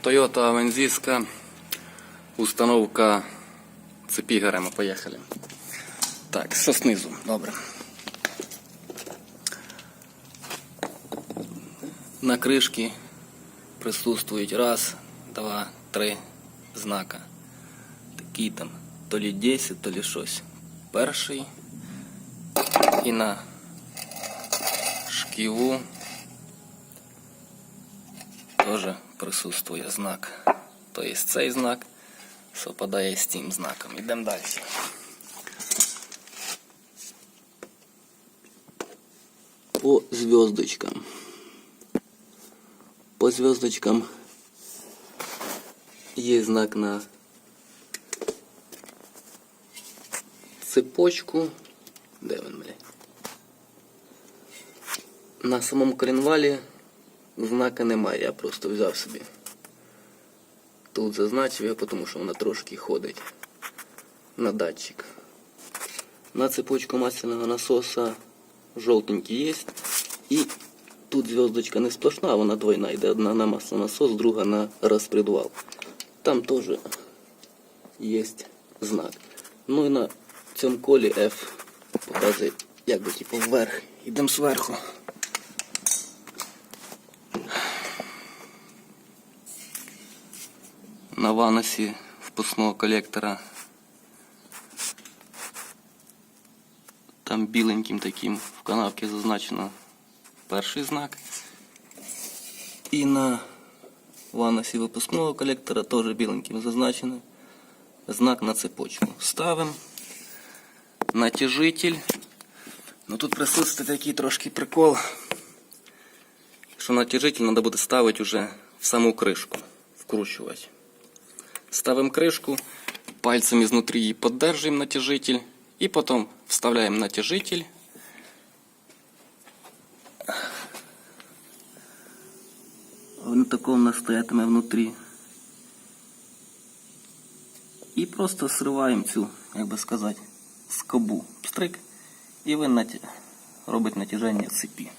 Toyota Avensis, установка цепи ГРМ. Поехали. Так, що снизу? Добре. На кришці присутствують раз, два, три знака. Такі там, то лі 10, то лі щось. Перший. І на шківу теж присутствує знак. Тобто цей знак совпадає з цим знаком. Йдемо далі. По звездочкам. По звездочкам є знак на цепочку. Де він, блядь? На самому коленвалі знака немає, я просто взяв собі. Тут зазначив я, тому що вона трошки ходить на датчик. На цепочку масляного насоса жовтенький є. І тут звездочка не сплошна, вона двойна. Йде одна на маслонасос, друга на розпредвал. Там теж є знак. Ну і на цьому колі F показує, як би типу вверх. Йдемо зверху. На ванусі впускного колектора там біленьким таким в канавці зазначено перший знак. І на ванусі випускного колектора теж біленьким зазначено знак на цепочку. Ставимо натяжитель. Ну тут присутствує такий трошки прикол, що натяжитель треба буде ставити вже в саму кришку, вкручувати. Ставим крышку, пальцем изнутри її поддерживаем натяжитель и потом вставляем натяжитель. Он таком настоятиме внутрі. І просто сриваємо цю, як би сказати, скобу. Пстрик. І він робить натяження цепі.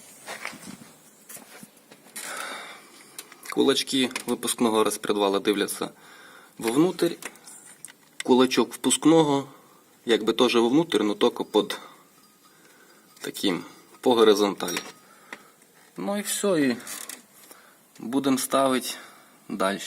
Кулачки випускного розпредвала дивляться вовнутрь. Кулачок впускного, якби теж вовнутрь, но тільки під таким, по горизонталі. Ну і все, і будемо ставити далі.